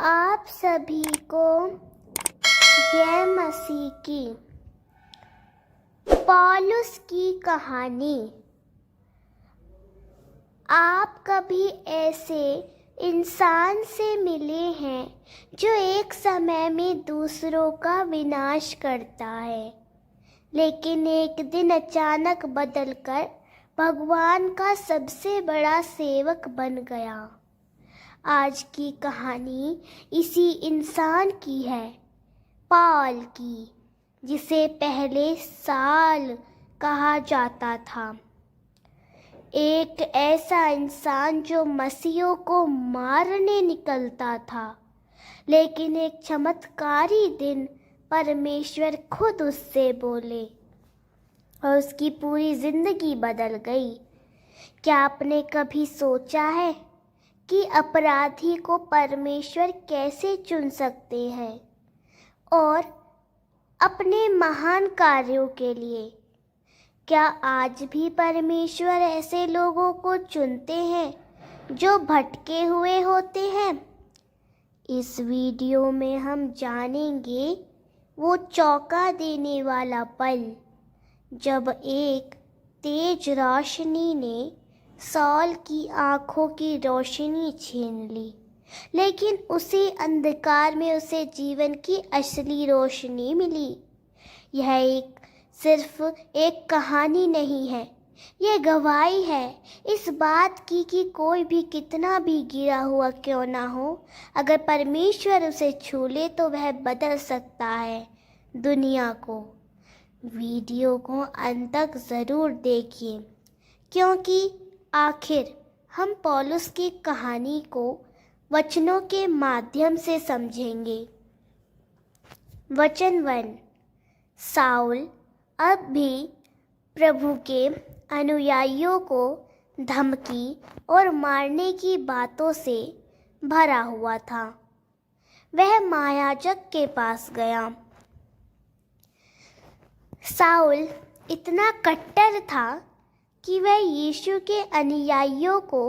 आप सभी को जय मसीह की। पौलुस की कहानी। आप कभी ऐसे इंसान से मिले हैं जो एक समय में दूसरों का विनाश करता है, लेकिन एक दिन अचानक बदलकर भगवान का सबसे बड़ा सेवक बन गया। आज की कहानी इसी इंसान की है, पॉल की, जिसे पहले साल कहा जाता था। एक ऐसा इंसान जो मसीहों को मारने निकलता था, लेकिन एक चमत्कारी दिन परमेश्वर खुद उससे बोले और उसकी पूरी जिंदगी बदल गई। क्या आपने कभी सोचा है कि अपराधी को परमेश्वर कैसे चुन सकते हैं और अपने महान कार्यों के लिए? क्या आज भी परमेश्वर ऐसे लोगों को चुनते हैं जो भटके हुए होते हैं? इस वीडियो में हम जानेंगे वो चौंका देने वाला पल जब एक तेज रोशनी ने सॉल की आंखों की रोशनी छीन ली, लेकिन उसी अंधकार में उसे जीवन की असली रोशनी मिली। यह सिर्फ एक कहानी नहीं है, यह गवाही है इस बात की कि कोई भी कितना भी गिरा हुआ क्यों ना हो, अगर परमेश्वर उसे छू ले तो वह बदल सकता है दुनिया को। वीडियो को अंत तक ज़रूर देखिए, क्योंकि आखिर हम पौलुस की कहानी को वचनों के माध्यम से समझेंगे। वचन 1। साउल अब भी प्रभु के अनुयायियों को धमकी और मारने की बातों से भरा हुआ था। वह महायाजक के पास गया। साउल इतना कट्टर था कि वह यीशु के अनुयायियों को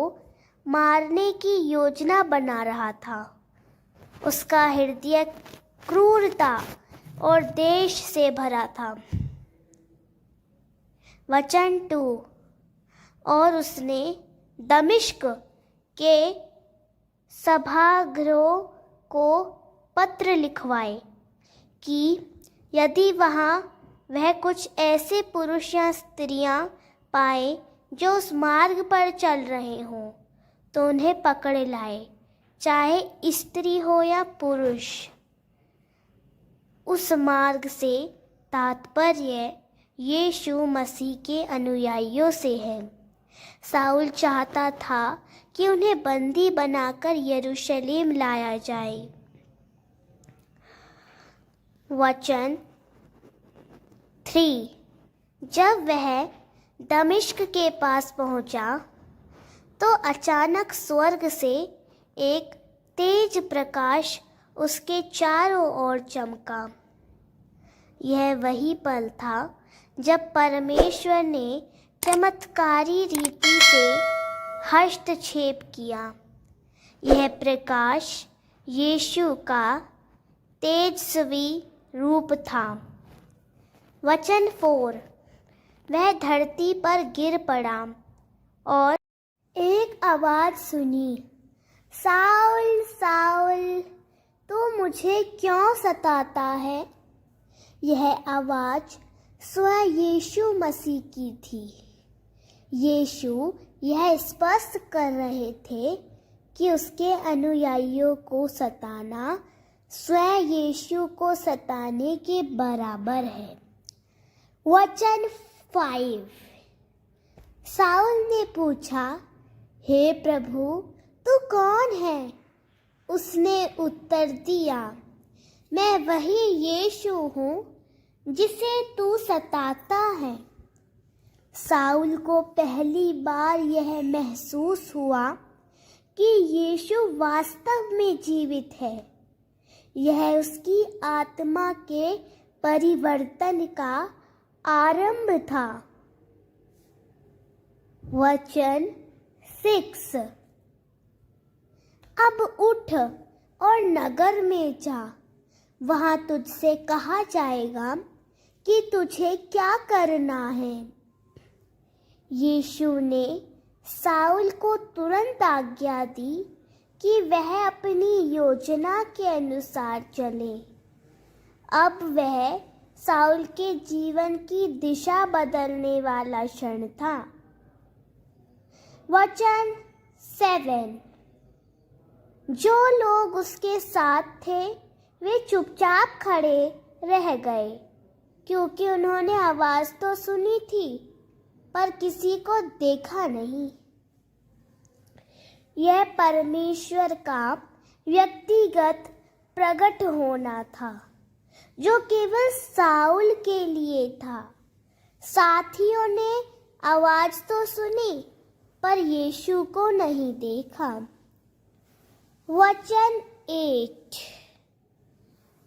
मारने की योजना बना रहा था। उसका हृदय क्रूरता और देश से भरा था। वचन 2। और उसने दमिश्क के सभागृहों को पत्र लिखवाए कि यदि वहाँ वह कुछ ऐसे पुरुष या स्त्रियां पाए जो उस मार्ग पर चल रहे हों तो उन्हें पकड़ लाए, चाहे स्त्री हो या पुरुष। उस मार्ग से तात्पर्य यीशु मसीह के अनुयायियों से है। साउल चाहता था कि उन्हें बंदी बनाकर यरूशलेम लाया जाए। वचन 3। जब वह दमिश्क के पास पहुंचा तो अचानक स्वर्ग से एक तेज प्रकाश उसके चारों ओर चमका। यह वही पल था जब परमेश्वर ने चमत्कारी रीति से हस्तक्षेप किया। यह प्रकाश यीशु का तेजस्वी रूप था। वचन 4। वह धरती पर गिर पड़ा और एक आवाज़ सुनी, साउल साउल, तू मुझे क्यों सताता है? यह आवाज़ स्वयं यीशु मसीह की थी। यीशु यह स्पष्ट कर रहे थे कि उसके अनुयायियों को सताना स्वयं यीशु को सताने के बराबर है। वचन 5। साउल ने पूछा, हे प्रभु, तू कौन है? उसने उत्तर दिया, मैं वही यीशु हूँ जिसे तू सताता है। साउल को पहली बार यह महसूस हुआ कि यीशु वास्तव में जीवित है। यह उसकी आत्मा के परिवर्तन का आरंभ था। वचन 6। अब उठ और नगर में जा, वहां तुझसे कहा जाएगा कि तुझे क्या करना है। यीशु ने साउल को तुरंत आज्ञा दी कि वह अपनी योजना के अनुसार चले। अब वह साउल के जीवन की दिशा बदलने वाला क्षण था। वचन 7। जो लोग उसके साथ थे वे चुपचाप खड़े रह गए, क्योंकि उन्होंने आवाज तो सुनी थी पर किसी को देखा नहीं। यह परमेश्वर का व्यक्तिगत प्रकट होना था, जो केवल साउल के लिए था। साथियों ने आवाज तो सुनी पर यीशु को नहीं देखा। वचन 8।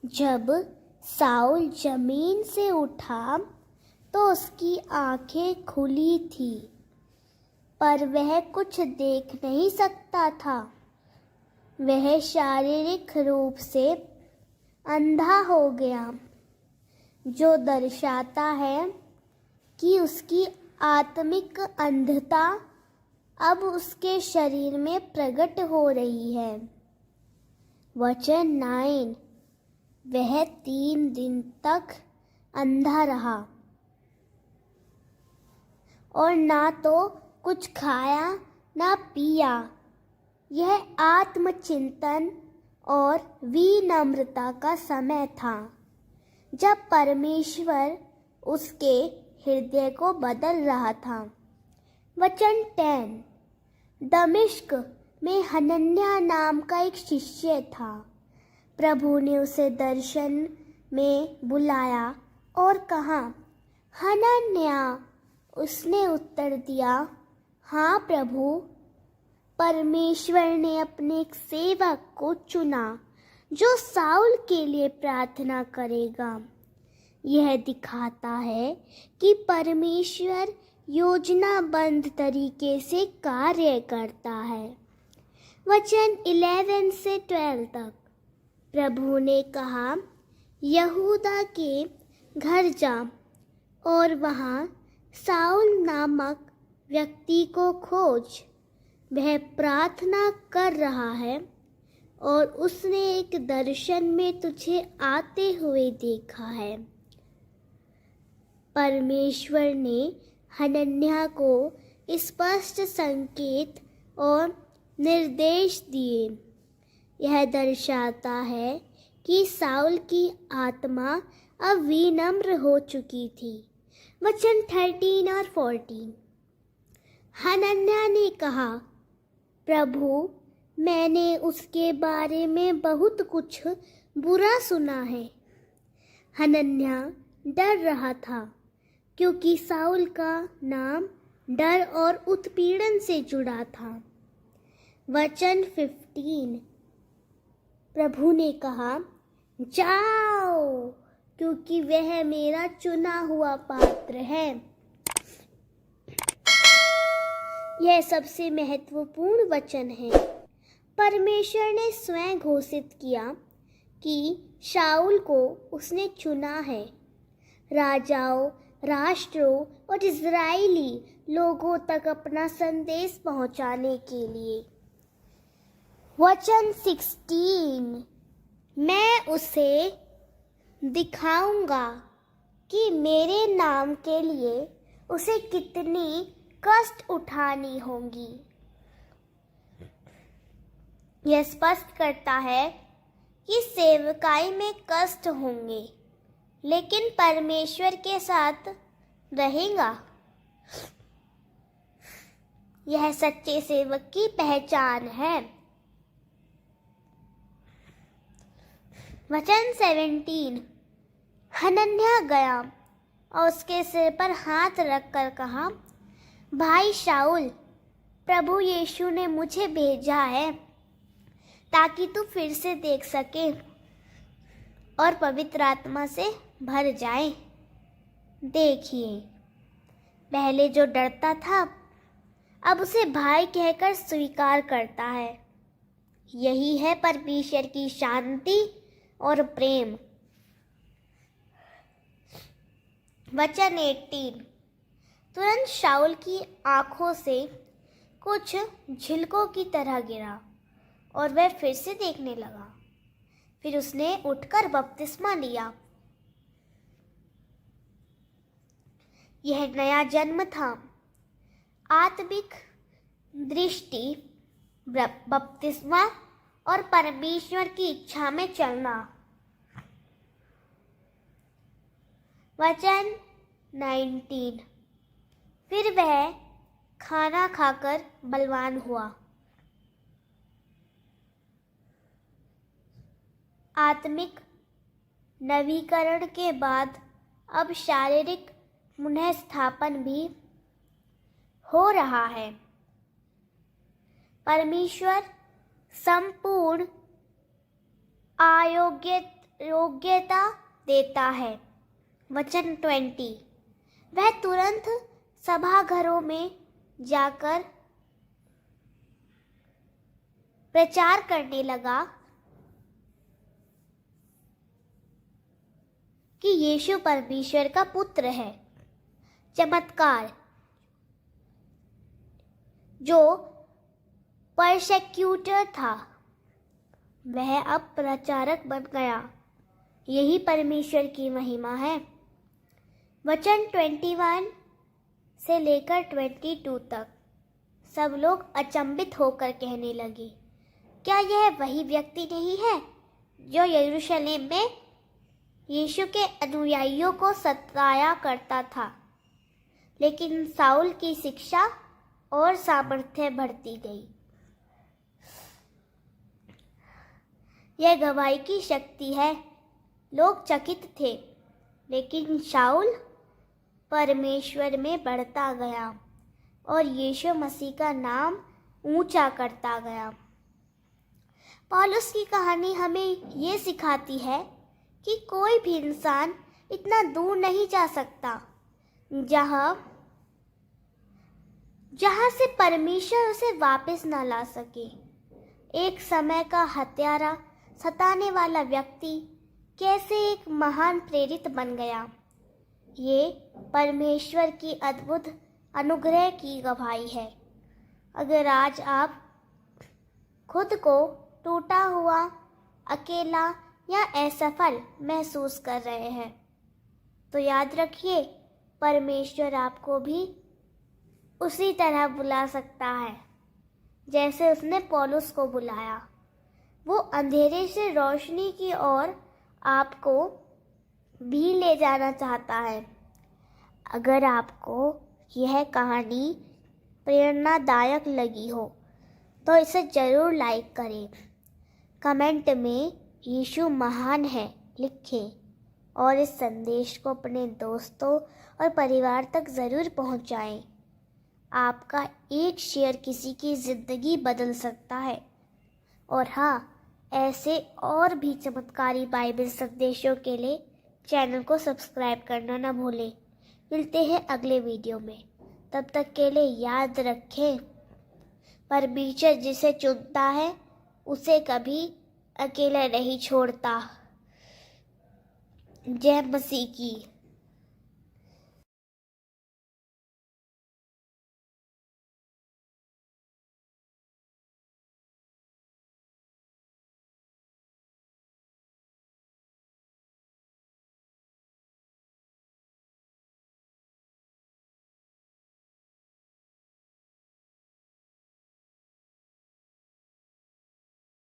जब साउल जमीन से उठा तो उसकी आंखें खुली थी, पर वह कुछ देख नहीं सकता था। वह शारीरिक रूप से अंधा हो गया, जो दर्शाता है कि उसकी आत्मिक अंधता अब उसके शरीर में प्रकट हो रही है। वचन 9। वह 3 दिन तक अंधा रहा और ना तो कुछ खाया ना पिया। यह आत्मचिंतन और विनम्रता का समय था, जब परमेश्वर उसके हृदय को बदल रहा था। वचन 10। दमिश्क में हनन्याह नाम का एक शिष्य था। प्रभु ने उसे दर्शन में बुलाया और कहा, हनन्याह। उसने उत्तर दिया, हाँ प्रभु। परमेश्वर ने अपने एक सेवक को चुना जो साउल के लिए प्रार्थना करेगा। यह दिखाता है कि परमेश्वर योजनाबद्ध तरीके से कार्य करता है। वचन 11 से 12 तक प्रभु ने कहा, यहूदा के घर जा और वहाँ साउल नामक व्यक्ति को खोज। वह प्रार्थना कर रहा है और उसने एक दर्शन में तुझे आते हुए देखा है। परमेश्वर ने हनन्याह को स्पष्ट संकेत और निर्देश दिए। यह दर्शाता है कि साउल की आत्मा अब विनम्र हो चुकी थी। वचन 13 और 14। हनन्याह ने कहा, प्रभु, मैंने उसके बारे में बहुत कुछ बुरा सुना है। हनन्याह डर रहा था, क्योंकि साउल का नाम डर और उत्पीड़न से जुड़ा था। वचन 15। प्रभु ने कहा, जाओ, क्योंकि वह मेरा चुना हुआ पात्र है। यह सबसे महत्वपूर्ण वचन है। परमेश्वर ने स्वयं घोषित किया कि शाऊल को उसने चुना है, राजाओं, राष्ट्रों और इज़राइली लोगों तक अपना संदेश पहुंचाने के लिए। वचन 16। मैं उसे दिखाऊंगा कि मेरे नाम के लिए उसे कितनी कष्ट उठानी होंगी। यह स्पष्ट करता है कि सेवकाई में कष्ट होंगे, लेकिन परमेश्वर के साथ रहेगा। यह सच्चे सेवक की पहचान है। वचन 17। हनन्याह गया और उसके सिर पर हाथ रखकर कहा, भाई शाऊल, प्रभु यीशु ने मुझे भेजा है ताकि तू फिर से देख सके और पवित्र आत्मा से भर जाए। देखिए, पहले जो डरता था अब उसे भाई कहकर स्वीकार करता है। यही है परमेश्वर की शांति और प्रेम। वचन 18। तुरंत शाऊल की आंखों से कुछ झिलकों की तरह गिरा और वह फिर से देखने लगा। फिर उसने उठकर बपतिस्मा लिया। यह नया जन्म था, आत्मिक दृष्टि, बपतिस्मा और परमेश्वर की इच्छा में चलना। वचन 19। फिर वह खाना खाकर बलवान हुआ। आत्मिक नवीकरण के बाद अब शारीरिक पुनः स्थापन भी हो रहा है। परमेश्वर संपूर्ण योग्यता देता है। वचन 20। वह तुरंत सभाघरों में जाकर प्रचार करने लगा कि यीशु परमेश्वर का पुत्र है। चमत्कार। जो परसेक्यूटर था वह अब प्रचारक बन गया। यही परमेश्वर की महिमा है। वचन 21 से लेकर 22 तक सब लोग अचंभित होकर कहने लगे, क्या यह वही व्यक्ति नहीं है जो यरूशलेम में यीशु के अनुयायियों को सताया करता था? लेकिन साउल की शिक्षा और सामर्थ्य बढ़ती गई। यह गवाही की शक्ति है। लोग चकित थे, लेकिन शाऊल परमेश्वर में बढ़ता गया और यीशु मसीह का नाम ऊंचा करता गया। पौलुस की कहानी हमें ये सिखाती है कि कोई भी इंसान इतना दूर नहीं जा सकता जहां से परमेश्वर उसे वापस ना ला सके। एक समय का हत्यारा, सताने वाला व्यक्ति कैसे एक महान प्रेरित बन गया, ये परमेश्वर की अद्भुत अनुग्रह की गवाही है। अगर आज आप खुद को टूटा हुआ, अकेला या असफल महसूस कर रहे हैं, तो याद रखिए परमेश्वर आपको भी उसी तरह बुला सकता है जैसे उसने पौलुस को बुलाया। वो अंधेरे से रोशनी की ओर आपको भी ले जाना चाहता है। अगर आपको यह कहानी प्रेरणादायक लगी हो तो इसे ज़रूर लाइक करें। कमेंट में यीशु महान है लिखें और इस संदेश को अपने दोस्तों और परिवार तक ज़रूर पहुंचाएं। आपका एक शेयर किसी की ज़िंदगी बदल सकता है। और हाँ, ऐसे और भी चमत्कारी बाइबल संदेशों के लिए चैनल को सब्सक्राइब करना ना भूलें। मिलते हैं अगले वीडियो में। तब तक के लिए याद रखें, परमेश्वर जिसे चुनता है उसे कभी अकेला नहीं छोड़ता। जय मसीह की।